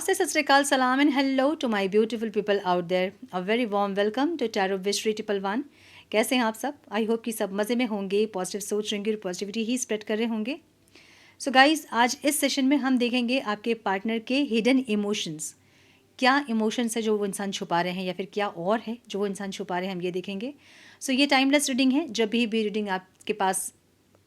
Namaste, Sat Sri Akal, Salam and hello to my beautiful people out there. A very warm welcome to Tarot Wish 111. कैसे हैं आप सब? I hope कि सब मज़े में होंगे, पॉजिटिव सोच रहे होंगे और पॉजिटिविटी ही स्प्रेड कर रहे होंगे. सो गाइज, आज इस सेशन में हम देखेंगे आपके पार्टनर के हिडन इमोशंस. क्या इमोशंस है जो वो इंसान छुपा रहे हैं या फिर क्या और है जो वो इंसान छुपा रहे हैं, हम ये देखेंगे. सो ये टाइमलेस रीडिंग है. जब भी रीडिंग आपके पास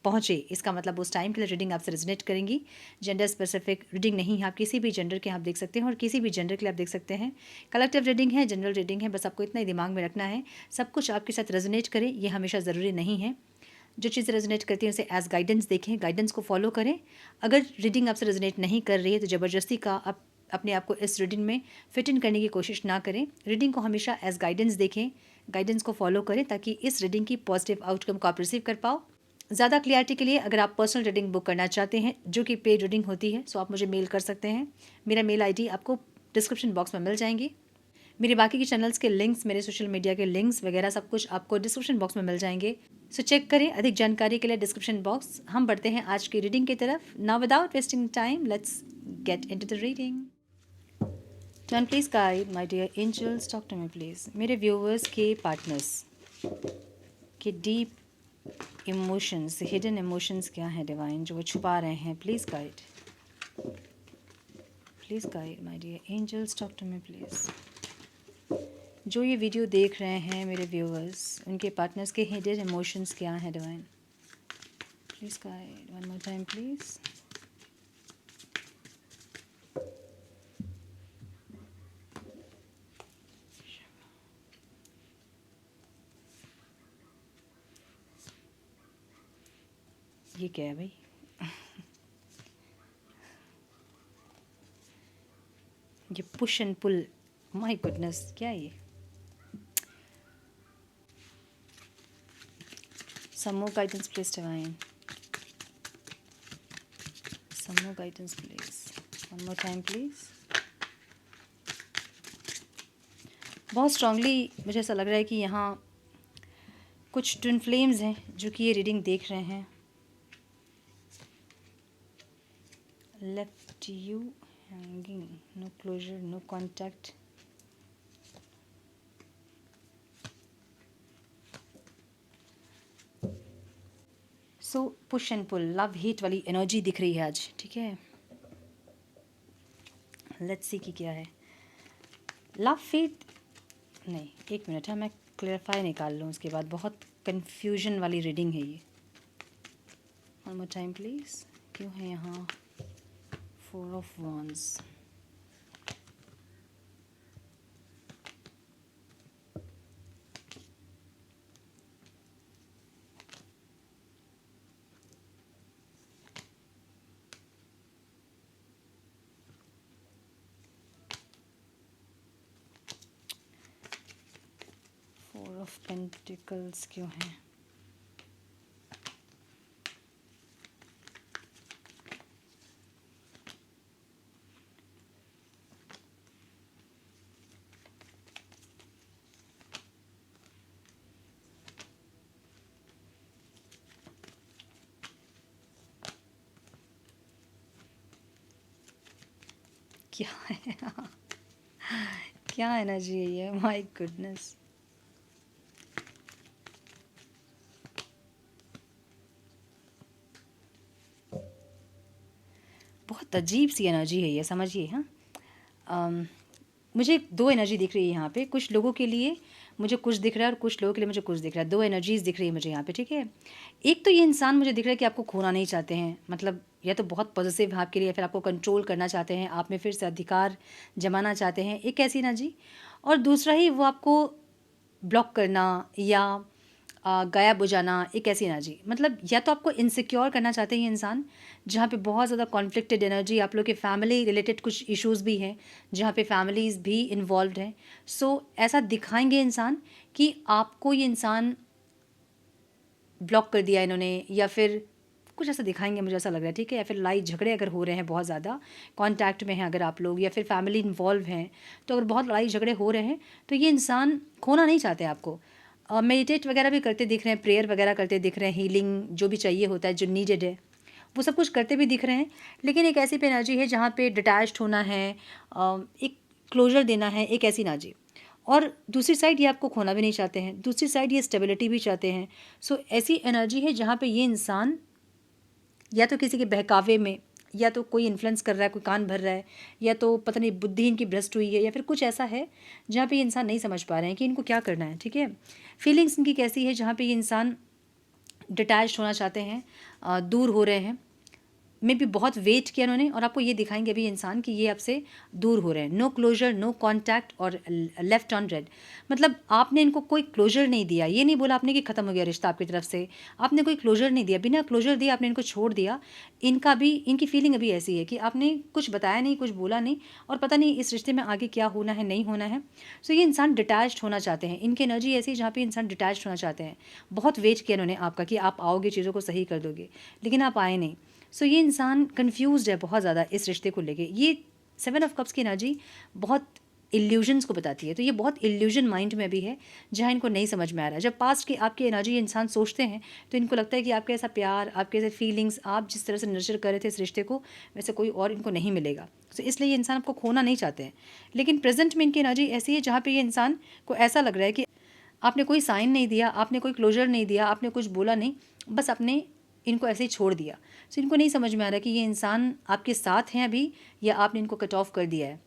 पहुँचे, इसका मतलब उस टाइम के लिए रीडिंग आपसे रेजोनेट करेंगी. जेंडर स्पेसिफिक रीडिंग नहीं है, आप किसी भी जेंडर के आप देख सकते हैं और किसी भी जेंडर के लिए आप देख सकते हैं. कलेक्टिव रीडिंग है, जनरल रीडिंग है. बस आपको इतना ही दिमाग में रखना है, सब कुछ आपके साथ रेजोनेट करे ये हमेशा ज़रूरी नहीं है. जो चीज़ रेजोनेट करती है उसे एज गाइडेंस देखें, गाइडेंस को फॉलो करें. अगर रीडिंग आपसे रेजोनेट नहीं कर रही है तो ज़बरदस्ती का आप अपने आप को इस रीडिंग में फिट इन करने की कोशिश ना करें. रीडिंग को हमेशा एज गाइडेंस देखें, गाइडेंस को फॉलो करें ताकि इस रीडिंग की पॉजिटिव आउटकम को आप रिसीव कर पाओ. ज़्यादा क्लियरिटी के लिए अगर आप पर्सनल रीडिंग बुक करना चाहते हैं जो कि पेड रीडिंग होती है, सो आप मुझे मेल कर सकते हैं. मेरा मेल आईडी आपको डिस्क्रिप्शन बॉक्स में मिल जाएंगी. मेरे बाकी के चैनल्स के लिंक्स, मेरे सोशल मीडिया के लिंक्स वगैरह सब कुछ आपको डिस्क्रिप्शन बॉक्स में मिल जाएंगे. सो चेक करें. अधिक जानकारी के लिए डिस्क्रिप्शन बॉक्स. हम बढ़ते हैं आज की रीडिंग की तरफ. Now without wasting time let's get into the reading. Turn please guide my dear angels, talk to me please. मेरे व्यूवर्स के पार्टनर्स के डीप इमोशंस, हिडन इमोशंस क्या है डिवाइन जो वो छुपा रहे हैं. Please guide my dear angels, talk to me please. जो ये वीडियो देख रहे हैं मेरे व्यूअर्स, उनके पार्टनर्स के हिडन इमोशंस क्या है divine. Please guide one more time please. ये क्या है भाई? ये push and pull, my goodness, क्या है ये? Some more guidance please divine. Some more guidance please. One more time please. बहुत स्ट्रांगली मुझे ऐसा लग रहा है कि यहाँ कुछ ट्विन फ्लेम्स हैं जो कि ये रीडिंग देख रहे हैं. Left you hanging, no closure, no contact. So push and pull, love hate वाली एनर्जी दिख रही है आज. ठीक है, लेट्स सी कि क्या है. लव फेथ नहीं, एक मिनट है, मैं क्लियरफाई निकाल लूँ उसके बाद. बहुत कंफ्यूजन वाली रीडिंग है ये. One more time please. क्यों है यहाँ Four of Wands. Four of Pentacles क्यों है? क्या है? क्या एनर्जी है ये? My goodness. बहुत अजीब सी एनर्जी है ये, समझिए. हाँ, मुझे दो एनर्जी दिख रही है यहाँ पे. कुछ लोगों के लिए मुझे कुछ दिख रहा है और कुछ लोगों के लिए मुझे कुछ दिख रहा है. दो एनर्जीज दिख रही है मुझे यहाँ पे. ठीक है, एक तो ये इंसान मुझे दिख रहा है कि आपको खोना नहीं चाहते हैं. मतलब या तो बहुत पॉजिटिव है आपके लिए, फिर आपको कंट्रोल करना चाहते हैं, आप में फिर से अधिकार जमाना चाहते हैं, एक ऐसी एनर्जी. और दूसरा ही वो आपको ब्लॉक करना या गायब हो जाना, एक ऐसी एनर्जी. मतलब या तो आपको इनसिक्योर करना चाहते हैं ये इंसान, जहाँ पे बहुत ज़्यादा कॉन्फ्लिक्टेड एनर्जी. आप लोग के फैमिली रिलेटेड कुछ इश्यूज़ भी हैं जहाँ पे फैमिलीज़ भी इन्वॉल्व हैं. सो ऐसा दिखाएंगे इंसान कि आपको ये इंसान ब्लॉक कर दिया इन्होंने, या फिर कुछ ऐसा दिखाएंगे, मुझे ऐसा लग रहा है. ठीक है, या फिर लड़ाई झगड़े अगर हो रहे हैं, बहुत ज़्यादा कांटेक्ट में हैं अगर आप लोग, या फिर फैमिली इन्वॉल्व हैं, तो अगर बहुत लड़ाई झगड़े हो रहे हैं तो ये इंसान खोना नहीं चाहते आपको. मेडिटेट वगैरह भी करते दिख रहे हैं, प्रेयर वगैरह करते दिख रहे हैं, हीलिंग जो भी चाहिए होता है, जो नीडेड है वो सब कुछ करते भी दिख रहे हैं, लेकिन एक ऐसी पे एनर्जी है जहाँ पे डिटैच्ड होना है, एक क्लोजर देना है, एक ऐसी एनर्जी। और दूसरी साइड ये आपको खोना भी नहीं चाहते हैं, दूसरी साइड ये स्टेबिलिटी भी चाहते हैं। सो ऐसी एनर्जी है जहाँ पे ये इंसान या तो किसी के बहकावे में, या तो कोई इन्फ्लुएंस कर रहा है, कोई कान भर रहा है, या तो पता नहीं बुद्धि इनकी भ्रष्ट हुई है, या फिर कुछ ऐसा है जहाँ पे ये इंसान नहीं समझ पा रहे हैं कि इनको क्या करना है। ठीक है, फीलिंग्स इनकी कैसी है जहाँ पे ये इंसान डिटैच होना चाहते हैं, दूर हो रहे हैं, में भी बहुत वेट किया उन्होंने, और आपको ये दिखाएंगे अभी इंसान कि ये आपसे दूर हो रहे हैं। नो क्लोजर, नो कॉन्टैक्ट और लेफ्ट ऑन रेड, मतलब आपने इनको कोई क्लोजर नहीं दिया। ये नहीं बोला आपने कि ख़त्म हो गया रिश्ता आपकी तरफ से, आपने कोई क्लोजर नहीं दिया, बिना क्लोजर दिए आपने इनको छोड़ दिया। इनका भी, इनकी फीलिंग अभी ऐसी है कि आपने कुछ बताया नहीं, कुछ बोला नहीं, और पता नहीं इस रिश्ते में आगे क्या होना है, नहीं होना है। सो ये इंसान डिटैच्ड होना चाहते हैं, इनकी एनर्जी ऐसी है जहाँ पे इंसान डिटैच्ड होना चाहते हैं। बहुत वेट किया उन्होंने आपका कि आप आओगे, चीज़ों को सही कर दोगे, लेकिन आप आए नहीं। सो ये इंसान कन्फ्यूज़ड है बहुत ज़्यादा इस रिश्ते को लेके। ये 7 ऑफ कप्स की एनर्जी बहुत इल्यूजन्स को बताती है, तो ये बहुत इल्यूजन माइंड में भी है जहाँ इनको नहीं समझ में आ रहा है। जब पास्ट की आपकी एनर्जी इंसान सोचते हैं तो इनको लगता है कि आपके ऐसा प्यार, आपके ऐसे फीलिंग्स, आप जिस तरह से नर्चर कर रहे थे इस रिश्ते को, वैसे कोई और इनको नहीं मिलेगा। तो इसलिए ये इंसान आपको खोना नहीं चाहते हैं। लेकिन प्रेजेंट में इनकी एनर्जी ऐसी है जहाँ पर ये इंसान को ऐसा लग रहा है कि आपने कोई साइन नहीं दिया, आपने कोई क्लोजर नहीं दिया, आपने कुछ बोला नहीं, बस आपने इनको ऐसे ही छोड़ दिया। सो इनको नहीं समझ में आ रहा कि ये इंसान आपके साथ हैं अभी, या आपने इनको कट ऑफ कर दिया है।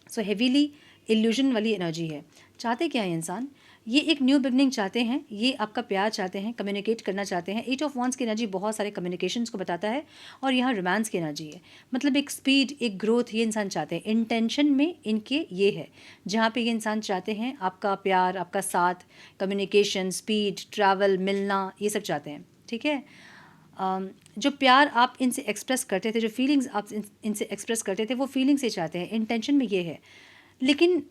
सो हेवीली इल्यूजन वाली एनर्जी है। चाहते क्या है इंसान? ये एक न्यू बिगनिंग चाहते हैं, ये आपका प्यार चाहते हैं, कम्युनिकेट करना चाहते हैं। 8 ऑफ वांड्स की एनर्जी बहुत सारे कम्युनिकेशंस को बताता है, और यहाँ रोमांस की एनर्जी है, मतलब एक स्पीड, एक ग्रोथ ये इंसान चाहते हैं। इंटेंशन में इनके ये है जहाँ पे ये इंसान चाहते हैं आपका प्यार, आपका साथ, कम्युनिकेशन, स्पीड, ट्रैवल, मिलना, ये सब चाहते हैं। ठीक है, जो प्यार आप इनसे एक्सप्रेस करते थे, जो फीलिंग्स आप इनसे एक्सप्रेस करते थे, वो फीलिंग्स ये चाहते हैं। इंटेंशन में ये है, लेकिन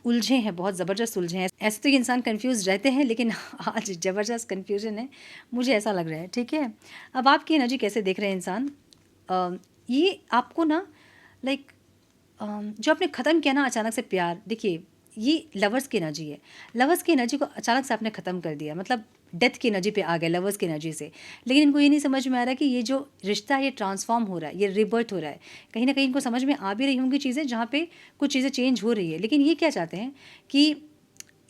उलझे हैं, बहुत ज़बरदस्त उलझे हैं। ऐसे तो ये इंसान कंफ्यूज रहते हैं, लेकिन आज ज़बरदस्त कन्फ्यूजन है, मुझे ऐसा लग रहा है। ठीक है, अब आपकी एनर्जी कैसे देख रहे हैं इंसान? ये आपको ना लाइक जो आपने ख़त्म किया ना अचानक से प्यार, देखिए ये लवर्स की एनर्जी है। लवर्स की एनर्जी को अचानक से आपने ख़त्म कर दिया, मतलब डेथ की एनर्जी पे आ गए लवर्स की एनर्जी से। लेकिन इनको ये नहीं समझ में आ रहा कि ये जो रिश्ता है ये ट्रांसफॉर्म हो रहा है, ये रिबर्थ हो रहा है। कहीं ना कहीं इनको समझ में आ भी रही होंगी चीज़ें, जहाँ पे कुछ चीज़ें चेंज हो रही है। लेकिन ये क्या चाहते हैं कि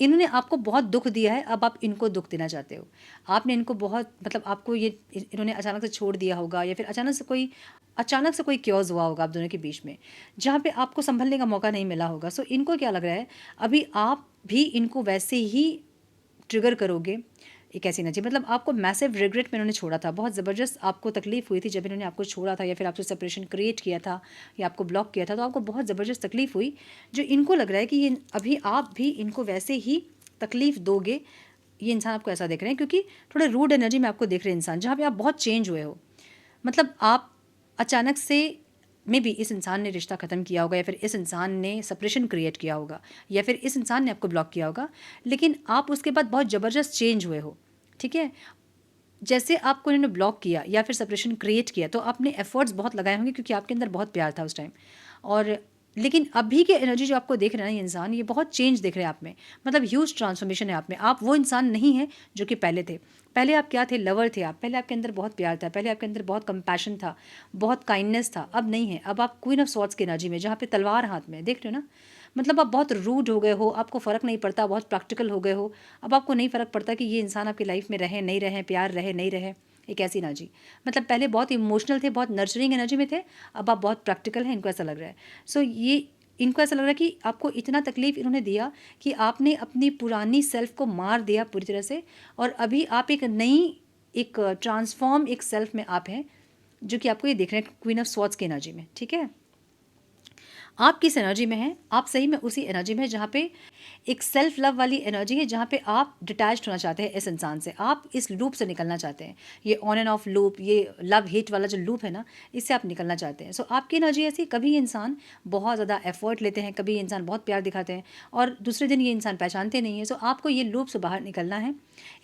इन्होंने आपको बहुत दुख दिया है, अब आप इनको दुख देना चाहते हो। आपने इनको बहुत, मतलब आपको ये इन्होंने अचानक से छोड़ दिया होगा, या फिर अचानक से कोई क्योज हुआ होगा आप दोनों के बीच में, जहाँ पे आपको संभलने का मौका नहीं मिला होगा। सो इनको क्या लग रहा है, अभी आप भी इनको वैसे ही ट्रिगर करोगे। एक ऐसी एनर्जी, मतलब आपको मैसिव रिग्रेट में इन्होंने छोड़ा था, बहुत ज़बरदस्त आपको तकलीफ हुई थी जब इन्होंने आपको छोड़ा था, या फिर आपसे सेपरेशन क्रिएट किया था, या आपको ब्लॉक किया था, तो आपको बहुत ज़बरदस्त तकलीफ हुई। जो इनको लग रहा है कि ये अभी आप भी इनको वैसे ही तकलीफ दोगे। ये इंसान आपको ऐसा देख रहे हैं, क्योंकि थोड़े रूड एनर्जी में आपको देख रहे हैं इंसान, जहाँ पे आप बहुत चेंज हुए हो। मतलब आप अचानक से में भी इस इंसान ने रिश्ता ख़त्म किया होगा, या फिर इस इंसान ने सेपरेशन क्रिएट किया होगा, या फिर इस इंसान ने आपको ब्लॉक किया होगा, लेकिन आप उसके बाद बहुत ज़बरदस्त चेंज हुए हो। ठीक है, जैसे आपको इन्होंने ब्लॉक किया या फिर सेपरेशन क्रिएट किया, तो आपने एफर्ट्स बहुत लगाए होंगे, क्योंकि आपके अंदर बहुत प्यार था उस टाइम। और लेकिन अभी के एनर्जी जो आपको देख रहे हैं ना ये इंसान, ये बहुत चेंज देख रहे हैं आप में, मतलब ह्यूज ट्रांसफॉर्मेशन है आप में। आप वो इंसान नहीं हैं जो कि पहले थे। पहले आप क्या थे? लवर थे आप। पहले आपके अंदर बहुत प्यार था, पहले आपके अंदर बहुत कंपैशन था, बहुत काइंडनेस था। अब नहीं है, अब आप क्वीन ऑफ स्वॉर्ड्स की एनर्जी में, जहाँ पे तलवार हाथ में, देख रहे हो ना, मतलब आप बहुत रूड हो गए हो, आपको फ़र्क नहीं पड़ता, बहुत प्रैक्टिकल हो गए हो। अब आपको नहीं फ़र्क पड़ता कि ये इंसान आपकी लाइफ में रहे नहीं रहे, प्यार रहे नहीं रहे। एक ऐसी एनर्जी, मतलब पहले बहुत इमोशनल थे, बहुत नर्चरिंग एनर्जी में थे, अब आप बहुत प्रैक्टिकल हैं, इनको ऐसा लग रहा है। सो ये इनको ऐसा लग रहा है कि आपको इतना तकलीफ इन्होंने दिया कि आपने अपनी पुरानी सेल्फ को मार दिया पूरी तरह से, और अभी आप एक नई, एक ट्रांसफॉर्म एक सेल्फ में आप हैं, जो कि आपको ये देख रहे हैं क्वीन ऑफ स्वॉर्ड्स की एनर्जी में। ठीक है, आप किस एनर्जी में हैं? आप सही में उसी एनर्जी में है जहाँ पे एक सेल्फ लव वाली एनर्जी है, जहाँ पे आप डिटैच्ड होना चाहते हैं इस इंसान से, आप इस लूप से निकलना चाहते हैं। ये ऑन एंड ऑफ लूप, ये लव हेट वाला जो लूप है ना, इससे आप निकलना चाहते हैं। सो आपकी एनर्जी ऐसी, कभी ये इंसान बहुत ज़्यादा एफर्ट लेते हैं, कभी ये इंसान बहुत प्यार दिखाते हैं, और दूसरे दिन ये इंसान पहचानते नहीं है। सो आपको ये लूप से बाहर निकलना है,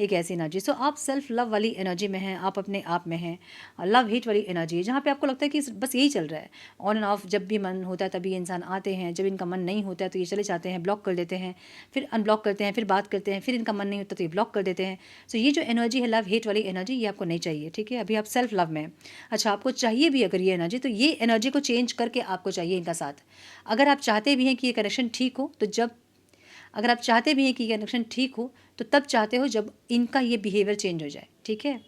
एक ऐसी एनर्जी। सो आप सेल्फ लव वाली एनर्जी में हैं, आप अपने आप में हैं। लव हेट वाली एनर्जी है, जहाँ पे आपको लगता है कि बस यही चल रहा है ऑन एंड ऑफ, जब भी मन होता है तभी इंसान आते हैं, जब इनका मन नहीं होता है तो ये चले जाते हैं, ब्लॉक कर देते हैं, हैं, फिर अनब्लॉक करते हैं, फिर बात करते हैं, फिर इनका मन नहीं होता तो ये ब्लॉक कर देते हैं। सो ये जो एनर्जी है लव हेट वाली एनर्जी, ये आपको नहीं चाहिए, ठीक है। अभी आप सेल्फ लव में हैं। अच्छा, आपको चाहिए भी अगर ये एनर्जी, तो ये एनर्जी को चेंज करके आपको चाहिए इनका साथ। अगर आप चाहते भी हैं कि ये कनेक्शन ठीक हो, तो जब अगर आप चाहते भी हैं कि ये कनेक्शन ठीक हो, तो तब चाहते हो जब इनका ये बिहेवियर चेंज हो जाए, ठीक है।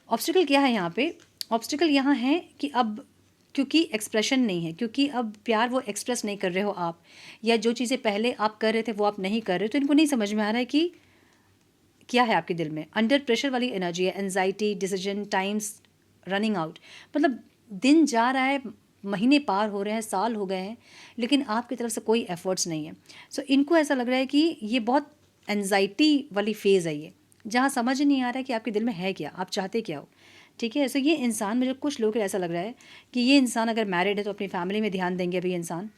ऑब्स्टिकल क्या है यहाँ पे? ऑब्स्टिकल यहाँ है कि अब क्योंकि एक्सप्रेशन नहीं है, क्योंकि अब प्यार वो एक्सप्रेस नहीं कर रहे हो आप, या जो चीज़ें पहले आप कर रहे थे वो आप नहीं कर रहे, तो इनको नहीं समझ में आ रहा है कि क्या है आपके दिल में। अंडर प्रेशर वाली एनर्जी है, anxiety, decision, times running out. मतलब दिन जा रहा है, महीने पार हो रहे हैं, साल हो गए हैं, लेकिन आपकी तरफ से कोई एफर्ट्स नहीं है। सो इनको ऐसा लग रहा है कि ये बहुत एनजाइटी वाली फेज़ है ये, जहाँ समझ नहीं आ रहा है कि आपके दिल में है क्या, आप चाहते क्या हो, ठीक है। सो ये इंसान, मुझे कुछ लोगों को ऐसा लग रहा है कि ये इंसान अगर मैरिड है तो अपनी फैमिली में ध्यान देंगे अभी इंसान।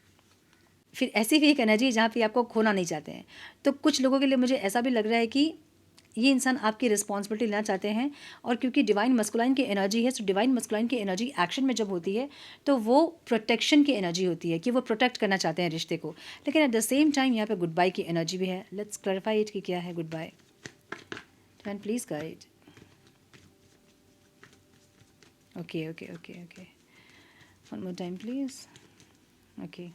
फिर ऐसी भी एक एनर्जी है जहाँ पे आपको खोना नहीं चाहते हैं। तो कुछ लोगों के लिए मुझे ऐसा भी लग रहा है कि ये इंसान आपकी रिस्पॉन्सिबिलिटी लेना चाहते हैं, और क्योंकि डिवाइन मस्कुलाइन की एनर्जी है, तो डिवाइन मस्कुलाइन की एनर्जी एक्शन में जब होती है तो वो प्रोटेक्शन की एनर्जी होती है, कि वो प्रोटेक्ट करना चाहते हैं रिश्ते को। लेकिन एट द सेम टाइम यहाँ पे गुड बाय की एनर्जी भी है। लेट्स क्लैरिफाई इट कि क्या है goodbye. Can please guide. Okay okay okay okay, one more time please. Okay,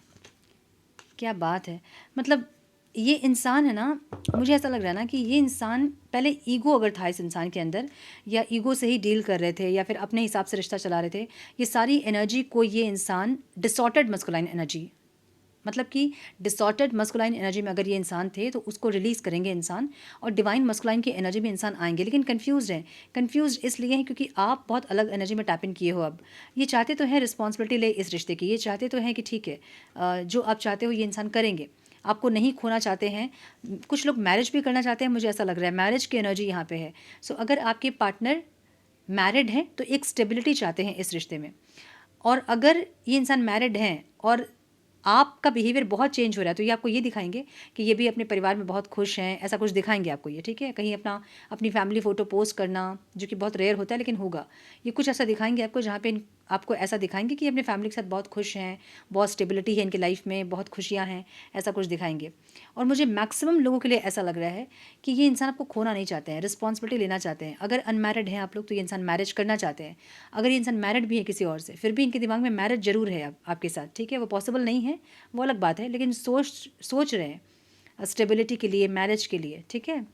क्या बात है। मतलब ये इंसान है ना, मुझे ऐसा लग रहा है ना कि ये इंसान पहले ईगो अगर था इस इंसान के अंदर, या ईगो से ही डील कर रहे थे, या फिर अपने हिसाब से रिश्ता चला रहे थे, ये सारी एनर्जी को ये इंसान डिसऑर्डर्ड मस्कुलाइन एनर्जी, मतलब कि डिसऑर्डर्ड मस्कुलाइन एनर्जी में अगर ये इंसान थे तो उसको रिलीज़ करेंगे इंसान, और डिवाइन मस्कुलाइन की एनर्जी में इंसान आएंगे। लेकिन कन्फ्यूज़ हैं। कन्फ्यूज़ इसलिए हैं क्योंकि आप बहुत अलग एनर्जी में टैप इन किए हो। अब ये चाहते तो हैं रिस्पॉन्सिबिलिटी ले इस रिश्ते की, ये चाहते तो हैं कि ठीक है, जो आप चाहते हो ये इंसान करेंगे, आपको नहीं खोना चाहते हैं। कुछ लोग मैरिज भी करना चाहते हैं, मुझे ऐसा लग रहा है मैरिज की एनर्जी यहाँ पे है। सो अगर आपके पार्टनर मैरिड हैं तो एक स्टेबिलिटी चाहते हैं इस रिश्ते में, और अगर ये इंसान मैरिड हैं और आपका बिहेवियर बहुत चेंज हो रहा है, तो ये आपको ये दिखाएंगे कि ये भी अपने परिवार में बहुत खुश हैं, ऐसा कुछ दिखाएंगे आपको ये, ठीक है। कहीं अपनी फैमिली फ़ोटो पोस्ट करना, जो कि बहुत रेयर होता है लेकिन होगा, ये कुछ ऐसा दिखाएंगे आपको जहाँ पे आपको ऐसा दिखाएंगे कि अपने फैमिली के साथ बहुत खुश हैं, बहुत स्टेबिलिटी है इनकी लाइफ में, बहुत खुशियाँ हैं, ऐसा कुछ दिखाएंगे। और मुझे मैक्सिमम लोगों के लिए ऐसा लग रहा है कि ये इंसान आपको खोना नहीं चाहते हैं, रिस्पॉन्सिबिलिटी लेना चाहते हैं। अगर अनमैरिड हैं आप लोग तो ये इंसान मैरिज करना चाहते हैं। अगर ये इंसान मैरिड भी है किसी और से, फिर भी इनके दिमाग में मैरिज जरूर है आपके साथ, ठीक है। वो पॉसिबल नहीं है, वो अलग बात है, लेकिन सोच रहे हैं स्टेबिलिटी के लिए, मैरिज के लिए, ठीक है।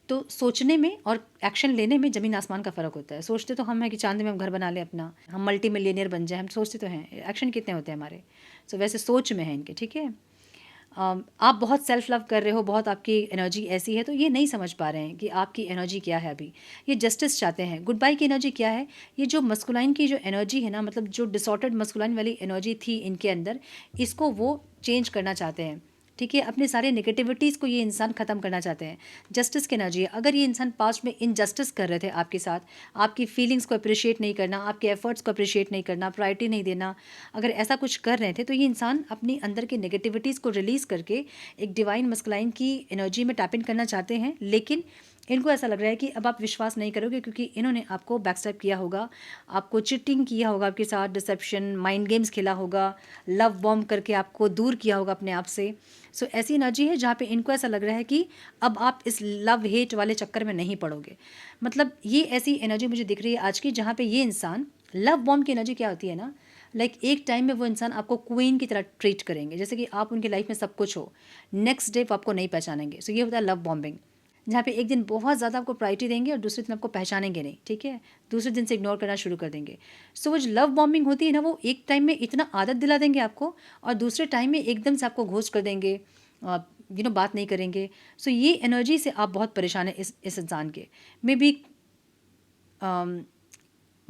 तो सोचने में और एक्शन लेने में ज़मीन आसमान का फ़र्क होता है। सोचते तो हम हैं कि चांद में हम घर बना लें अपना, हम मल्टी मिलियनियर बन जाए, हम सोचते तो हैं, एक्शन कितने होते हैं हमारे। सो वैसे सोच में है इनके, ठीक है। आप बहुत सेल्फ लव कर रहे हो, बहुत आपकी एनर्जी ऐसी है, तो ये नहीं समझ पा रहे हैं कि आपकी एनर्जी क्या है अभी। ये जस्टिस चाहते हैं। गुड बाय की एनर्जी क्या है? ये जो मस्कुलाइन की जो एनर्जी है ना, मतलब जो डिसऑर्डर्ड मस्कुलाइन वाली एनर्जी थी इनके अंदर, इसको वो चेंज करना चाहते हैं, ठीक है। अपने सारे नेगेटिविटीज़ को ये इंसान ख़त्म करना चाहते हैं। जस्टिस की एनर्जी है। अगर ये इंसान पास्ट में इनजस्टिस कर रहे थे आपके साथ, आपकी फीलिंग्स को अप्रिशिएट नहीं करना, आपके एफर्ट्स को अप्रिशिएट नहीं करना, प्रायोरिटी नहीं देना, अगर ऐसा कुछ कर रहे थे, तो ये इंसान अपनी अंदर की नेगेटिविटीज़ को रिलीज़ करके एक डिवाइन मस्कुलाइन की एनर्जी में टैप इन करना चाहते हैं। लेकिन इनको ऐसा लग रहा है कि अब आप विश्वास नहीं करोगे, क्योंकि इन्होंने आपको बैकस्टैप किया होगा, आपको चिटिंग किया होगा, आपके साथ डिसेप्शन, माइंड गेम्स खेला होगा, लव बॉम्ब करके आपको दूर किया होगा अपने आप से। सो ऐसी एनर्जी है जहाँ पे इनको ऐसा लग रहा है कि अब आप इस लव हेट वाले चक्कर में नहीं पड़ोगे। मतलब ये ऐसी एनर्जी मुझे दिख रही है आज की, जहाँ पे ये इंसान, लव बॉम्ब की एनर्जी क्या होती है ना, लाइक एक टाइम में वो इंसान आपको क्वीन की तरह ट्रीट करेंगे, जैसे कि आप उनकी लाइफ में सब कुछ हो, नेक्स्ट डे वो आपको नहीं पहचानेंगे। सो ये होता है लव बॉम्बिंग, जहाँ पे एक दिन बहुत ज़्यादा आपको प्रायोरिटी देंगे और दूसरे दिन आपको पहचानेंगे नहीं, ठीक है। दूसरे दिन से इग्नोर करना शुरू कर देंगे। सो वो जो लव बॉम्बिंग होती है ना, वो एक टाइम में इतना आदत दिला देंगे आपको, और दूसरे टाइम में एकदम से आपको घोस्ट कर देंगे, बात नहीं करेंगे। सो ये एनर्जी से आप बहुत परेशान है इस इंसान के। मे बी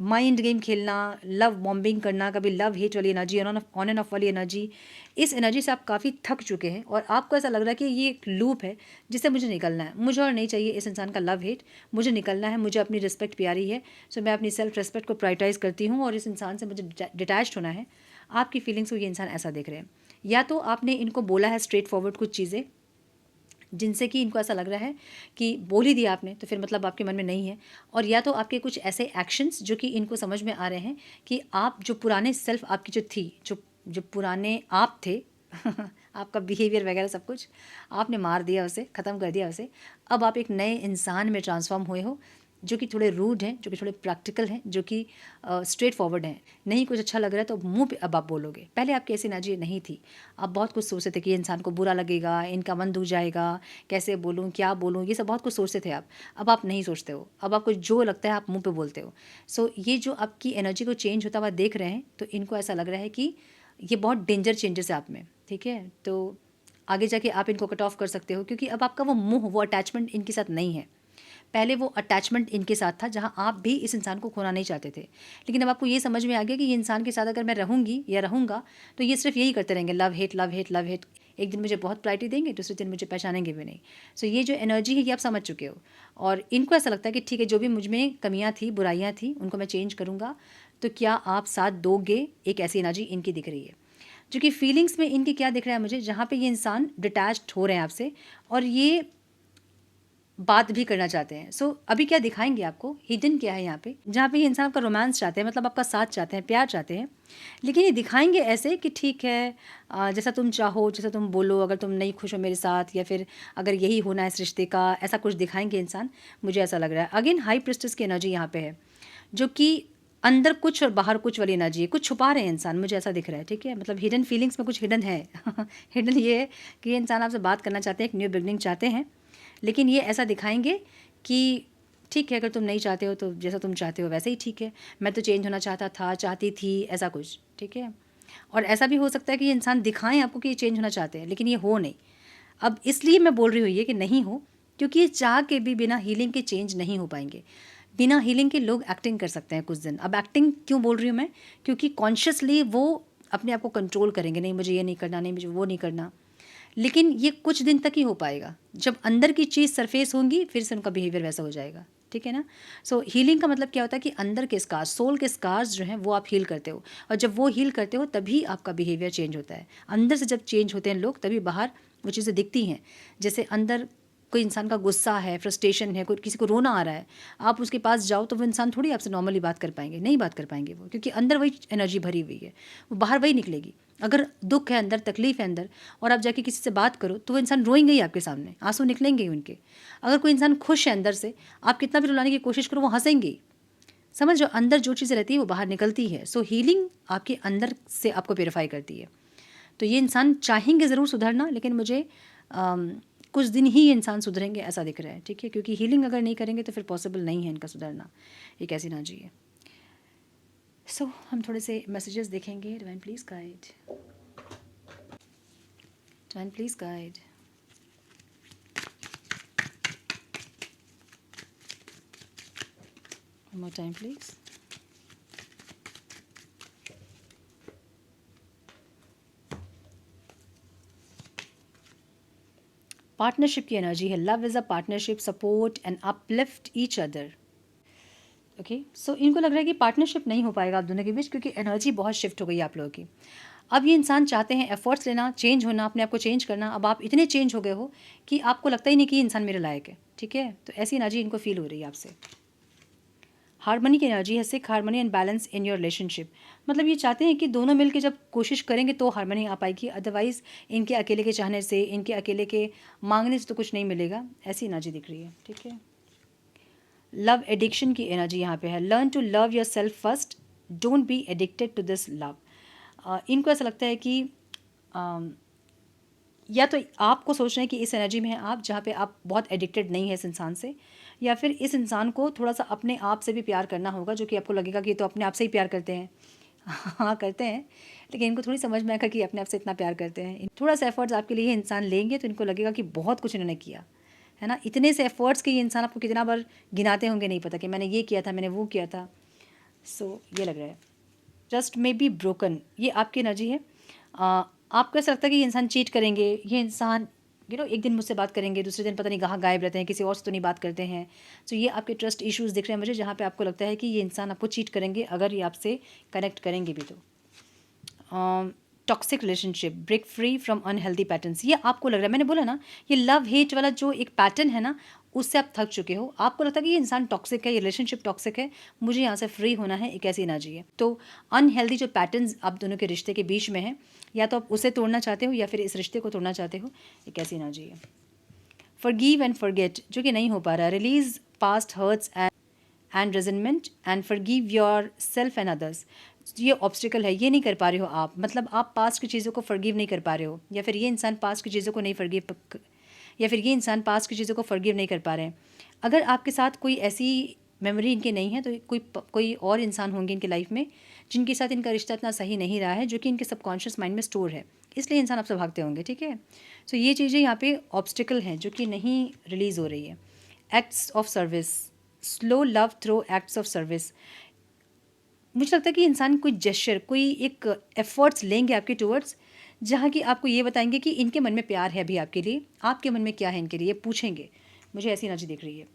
माइंड गेम खेलना, लव बॉम्बिंग करना, कभी लव हेट वाली एनर्जी, ऑन एंड ऑफ वाली एनर्जी, इस एनर्जी से आप काफ़ी थक चुके हैं, और आपको ऐसा लग रहा है कि ये एक लूप है जिससे मुझे निकलना है। मुझे और नहीं चाहिए इस इंसान का लव हेट, मुझे निकलना है, मुझे अपनी रिस्पेक्ट प्यारी है। सो मैं अपनी सेल्फ रिस्पेक्ट को प्रायोरिटाइज़ करती हूँ, और इस इंसान से मुझे डिटैच्ड होना है। आपकी फीलिंग्स को ये इंसान ऐसा देख रहे हैं, या तो आपने इनको बोला है स्ट्रेट फॉरवर्ड कुछ चीज़ें जिनसे कि इनको ऐसा लग रहा है कि बोल ही दिया आपने, तो फिर मतलब आपके मन में नहीं है। और या तो आपके कुछ ऐसे एक्शंस जो कि इनको समझ में आ रहे हैं कि आप जो पुराने सेल्फ आपकी जो थी, जो पुराने आप थे, आपका बिहेवियर वगैरह सब कुछ आपने मार दिया उसे, ख़त्म कर दिया उसे। अब आप एक नए इंसान में ट्रांसफॉर्म हुए हो, जो कि थोड़े रूड हैं, जो कि थोड़े प्रैक्टिकल हैं, जो कि स्ट्रेट फॉरवर्ड हैं। नहीं कुछ अच्छा लग रहा है तो मुंह पे अब आप बोलोगे। पहले आपकी ऐसी एनर्जी नहीं थी। आप बहुत कुछ सोचते थे कि ये इंसान को बुरा लगेगा, इनका मन दुख जाएगा, कैसे बोलूँ, क्या बोलूँ, ये सब बहुत कुछ सोचते थे आप। अब आप नहीं सोचते हो। अब आपको जो लगता है आप मुँह पे बोलते हो। सो ये जो आपकी एनर्जी को चेंज होता हुआ देख रहे हैं, तो इनको ऐसा लग रहा है कि ये बहुत डेंजर चेंजेस है आप में, ठीक है? तो आगे जाके आप इनको कट ऑफ कर सकते हो, क्योंकि अब आपका वो मोह, वो अटैचमेंट इनके साथ नहीं है। पहले वो अटैचमेंट इनके साथ था, जहाँ आप भी इस इंसान को खोना नहीं चाहते थे। लेकिन अब आपको ये समझ में आ गया कि ये इंसान के साथ अगर मैं रहूँगी या रहूँगा, तो ये सिर्फ यही करते रहेंगे, love hate love hate love hate. एक दिन मुझे बहुत प्रायोरिटी देंगे, दूसरे दिन मुझे पहचानेंगे भी नहीं। सो ये जो एनर्जी है ये आप समझ चुके हो, और इनको ऐसा लगता है कि ठीक है, जो भी मुझ में कमियाँ थी, बुराइयाँ थी, उनको मैं चेंज करूँगा। तो क्या आप साथ दोगे? एक ऐसी एनर्जी इनकी दिख रही है। जो कि फीलिंग्स में इनकी क्या दिख रहा है मुझे, जहाँ पे ये इंसान डिटैच्ड हो रहे हैं आपसे, और ये बात भी करना चाहते हैं। सो अभी क्या दिखाएंगे आपको, हिडन क्या है यहाँ पे, जहाँ पे ये इंसान आपका रोमांस चाहते हैं, मतलब आपका साथ चाहते हैं, प्यार चाहते हैं। लेकिन ये दिखाएंगे ऐसे कि ठीक है, जैसा तुम चाहो, जैसा तुम बोलो, अगर तुम नहीं खुश हो मेरे साथ, या फिर अगर यही होना है इस रिश्ते का, ऐसा कुछ दिखाएंगे इंसान। मुझे ऐसा लग रहा है। अगेन हाई प्रिस्टेस की एनर्जी यहाँ पे है, जो कि अंदर कुछ और बाहर कुछ वाली एनर्जी है। कुछ छुपा रहे हैं इंसान, मुझे ऐसा दिख रहा है, ठीक है? मतलब हिडन फीलिंग्स में कुछ हिडन है। हिडन ये है कि ये इंसान आपसे बात करना चाहते हैं, एक न्यू बिगनिंग चाहते हैं, लेकिन ये ऐसा दिखाएंगे कि ठीक है, अगर तुम नहीं चाहते हो तो जैसा तुम चाहते हो वैसे ही ठीक है, मैं तो चेंज होना चाहता था, चाहती थी, ऐसा कुछ, ठीक है? और ऐसा भी हो सकता है कि ये इंसान दिखाएं आपको कि ये चेंज होना चाहते हैं, लेकिन ये हो नहीं। अब इसलिए मैं बोल रही हूँ ये कि नहीं हो, क्योंकि ये चाह के भी बिना हीलिंग के चेंज नहीं हो पाएंगे। बिना हीलिंग के लोग एक्टिंग कर सकते हैं कुछ दिन। अब एक्टिंग क्यों बोल रही हूँ मैं, क्योंकि कॉन्शियसली वो अपने आप को कंट्रोल करेंगे, नहीं मुझे ये नहीं करना, नहीं मुझे वो नहीं करना। लेकिन ये कुछ दिन तक ही हो पाएगा। जब अंदर की चीज़ सरफेस होंगी, फिर से उनका बिहेवियर वैसा हो जाएगा, ठीक है ना? सो हीलिंग का मतलब क्या होता है कि अंदर के स्कार्स, सोल के स्कार्स जो हैं वो आप हील करते हो, और जब वो हील करते हो तभी आपका बिहेवियर चेंज होता है। अंदर से जब चेंज होते हैं लोग, तभी बाहर वो चीज़ें दिखती हैं। जैसे अंदर कोई इंसान का गुस्सा है, फ्रस्ट्रेशन है, कोई किसी को रोना आ रहा है, आप उसके पास जाओ तो वो इंसान थोड़ी आपसे नॉर्मली बात कर पाएंगे, नहीं बात कर पाएंगे वो, क्योंकि अंदर वही एनर्जी भरी हुई है, वो बाहर वही निकलेगी। अगर दुख है अंदर, तकलीफ है अंदर, और आप जाके किसी से बात करो तो वो इंसान रोएंगे ही आपके सामने, आंसू निकलेंगे ही उनके। अगर कोई इंसान खुश है अंदर से, आप कितना भी रुलाने की कोशिश करो वो हंसेंगे ही। समझ लो, अंदर जो चीज़ें रहती है वो बाहर निकलती है। सो हीलिंग आपके अंदर से आपको प्योरीफाई करती है। तो ये इंसान चाहेंगे ज़रूर सुधरना, लेकिन मुझे कुछ दिन ही ये इंसान सुधरेंगे ऐसा दिख रहा है, ठीक है? क्योंकि हीलिंग अगर नहीं करेंगे तो फिर पॉसिबल नहीं है इनका सुधरना। एक ऐसी एनर्जी है। सो हम थोड़े से मैसेजेस देखेंगे। Divine please guide, divine please guide. One more time, please. Partnership की एनर्जी है। Love is a partnership, support and uplift each other. Okay, so इनको लग रहा है कि पार्टनरशिप नहीं हो पाएगा आप दोनों के बीच, क्योंकि एनर्जी बहुत शिफ्ट हो गई आप लोगों की। अब ये इंसान चाहते हैं एफर्ट्स लेना, चेंज होना, अपने आप को चेंज करना। अब आप इतने चेंज हो गए हो कि आपको लगता ही नहीं कि इंसान मेरे लायक है, ठीक है? तो ऐसी एनर्जी इनको फील हो रही है आपसे। हार्मनी की एनर्जी है, seek harmony and balance in your relationship. मतलब ये चाहते हैं कि दोनों मिलकर जब कोशिश करेंगे तो हार्मनी आ पाएगी, अदरवाइज़ इनके अकेले के चाहने से, इनके अकेले के मांगने से तो कुछ नहीं मिलेगा। ऐसी एनर्जी दिख रही है, ठीक है? लव एडिक्शन की एनर्जी यहाँ पे है। Learn to love yourself first, don't be addicted to this love. इनको ऐसा लगता है कि या तो आपको सोच रहे हैं कि इस एनर्जी में है आप, जहाँ पे आप बहुत एडिक्टेड नहीं है इस इंसान से, या फिर इस इंसान को थोड़ा सा अपने आप से भी प्यार करना होगा, जो कि आपको लगेगा कि ये तो अपने आप से ही प्यार करते हैं। हाँ करते हैं, लेकिन इनको थोड़ी समझ में आएगा कि अपने आप से इतना प्यार करते हैं। थोड़ा सा एफर्ट्स आपके लिए इंसान लेंगे तो इनको लगेगा कि बहुत कुछ इन्होंने किया है ना। इतने से एफर्ट्स के ये इंसान आपको कितना बार गिनाते होंगे नहीं पता, कि मैंने ये किया था, मैंने वो किया था। सो ये लग रहा है ट्रस्ट में बी ब्रोकन, ये आपकी एनर्जी है। आपको ऐसा लगता है कि ये इंसान चीट करेंगे, ये इंसान एक दिन मुझसे बात करेंगे, दूसरे दिन पता नहीं कहाँ गायब रहते हैं, किसी और से तो नहीं बात करते हैं। सो ये आपके ट्रस्ट इश्यूज़ दिख रहे हैं मुझे, जहाँ पे आपको लगता है कि ये इंसान आपको चीट करेंगे अगर ये आपसे कनेक्ट करेंगे भी तो। Toxic relationship, break free from unhealthy patterns, ये आपको लग रहा है, मैंने बोला ना, ये लव हेट वाला जो एक पैटर्न है ना, उससे आप थक चुके हो। आपको लगता है कि ये इंसान टॉक्सिक है, ये रिलेशनशिप टॉक्सिक है, मुझे यहाँ से फ्री होना है, एक ऐसी एनर्जी है। तो अनहेल्दी जो पैटर्न्स आप दोनों के रिश्ते के बीच में है, या तो आप उसे तोड़ना चाहते हो या फिर इस रिश्ते को तोड़ना चाहते हो। ये कैसी एनर्जी है। फॉरगिव एंड फॉरगेट, जो कि नहीं हो पा रहा। Release past hurts and resentment and forgive yourself and others. ये ऑब्स्टिकल है, ये नहीं कर पा रहे हो आप, मतलब आप पास्ट की चीज़ों को फॉरगिव नहीं कर पा रहे हो, या फिर ये इंसान पास्ट की चीज़ों को नहीं फॉरगिव, या फिर ये इंसान पास्ट की चीज़ों को फॉरगिव नहीं कर पा रहे हैं। अगर आपके साथ कोई ऐसी मेमोरी इनके नहीं है तो कोई और इंसान होंगे इनके लाइफ में जिनके साथ इनका रिश्ता इतना सही नहीं रहा है, जो कि इनके सबकॉन्शियस माइंड में स्टोर है, इसलिए इंसान आपसे भागते होंगे। ठीक है, सो ये चीज़ें यहाँ पे ऑब्स्टिकल हैं जो कि नहीं रिलीज़ हो रही है। Acts of service, slow love through acts of service. मुझे लगता है कि इंसान कोई जेस्चर, कोई एक एफर्ट्स लेंगे आपके टूवर्ड्स, जहाँ कि आपको ये बताएंगे कि इनके मन में प्यार है अभी आपके लिए, आपके मन में क्या है इनके लिए पूछेंगे। मुझे ऐसी एनर्जी दिख रही है।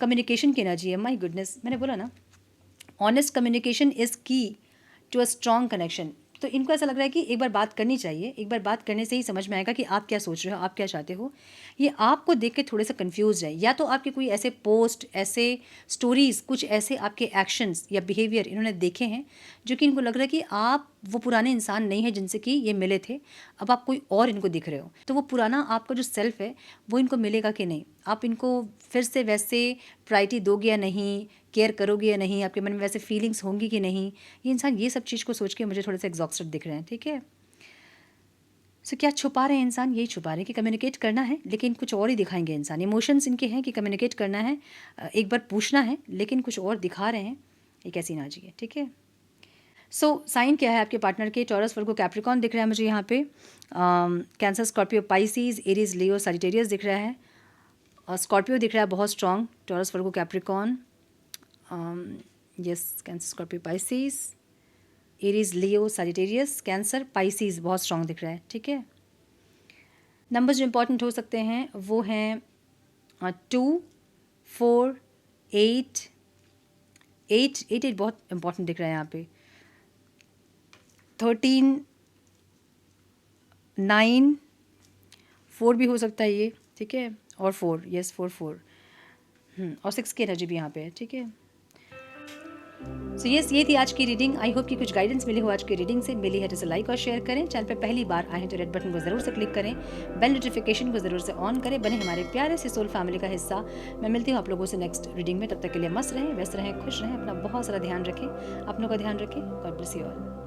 कम्युनिकेशन की एनर्जी है। माय गुडनेस, मैंने बोला ना, ऑनेस्ट कम्युनिकेशन इज़ की टू अ स्ट्रॉन्ग कनेक्शन। तो इनको ऐसा लग रहा है कि एक बार बात करनी चाहिए, एक बार बात करने से ही समझ में आएगा कि आप क्या सोच रहे हो, आप क्या चाहते हो। ये आपको देख के थोड़े से कंफ्यूज है, या तो आपके कोई ऐसे पोस्ट, ऐसे स्टोरीज़, कुछ ऐसे आपके एक्शंस या बिहेवियर इन्होंने देखे हैं जो कि इनको लग रहा है कि आप वो पुराने इंसान नहीं है जिनसे कि ये मिले थे, अब आप कोई और इनको दिख रहे हो। तो वो पुराना आपका जो सेल्फ है वो इनको मिलेगा कि नहीं, आप इनको फिर से वैसे प्रायोरिटी दोगे या नहीं, केयर करोगे या नहीं, आपके मन में वैसे फीलिंग्स होंगी कि नहीं। ये इंसान ये सब चीज़ को सोच के मुझे थोड़े से एग्जॉस्टेड दिख रहे हैं। ठीक है, सो क्या छुपा रहे हैं इंसान, यही छुपा रहे हैं कि कम्युनिकेट करना है लेकिन कुछ और ही दिखाएंगे इंसान। इमोशंस इनके हैं कि कम्युनिकेट करना है, एक बार पूछना है, लेकिन कुछ और दिखा रहे हैं। ये कैसी एनर्जी है। ठीक है, सो साइन क्या है आपके पार्टनर के। टॉरस, वर्गो, कैप्रिकॉन दिख रहा है मुझे यहाँ पे। Cancer, Scorpio, Pisces, Aries, Leo, Sagittarius दिख रहा है। और स्कॉर्पियो दिख रहा है बहुत strong. Taurus, Virgo, Capricorn, yes, Cancer, Scorpio, Pisces, Aries, Leo, Sagittarius, Cancer, Pisces बहुत स्ट्रॉन्ग दिख रहा है। ठीक है, नंबर्स जो इंपॉर्टेंट हो सकते हैं वो हैं 2, 4, 8, 8 बहुत इंपॉर्टेंट दिख रहा है यहाँ पे। 13, 9, 4 भी हो सकता है ये। ठीक है, और 4, यस 4, और 6 की एनर्जी भी यहाँ पे है। ठीक है, सो यस, ये थी आज की रीडिंग। आई होप कि कुछ गाइडेंस मिली हो आज की रीडिंग से। मिली है तो लाइक और शेयर करें। चैनल पे पहली बार आए हैं तो रेड बटन को ज़रूर से क्लिक करें, बेल नोटिफिकेशन को ज़रूर से ऑन करें, बने हमारे प्यारे से सोल फैमिली का हिस्सा। मैं मिलती हूँ आप लोगों से नेक्स्ट रीडिंग में। तब तक के लिए मस्त रहें, व्यस्त रहें, खुश रहें, अपना बहुत सारा ध्यान रखें, अपनों का ध्यान रखें। God bless you all.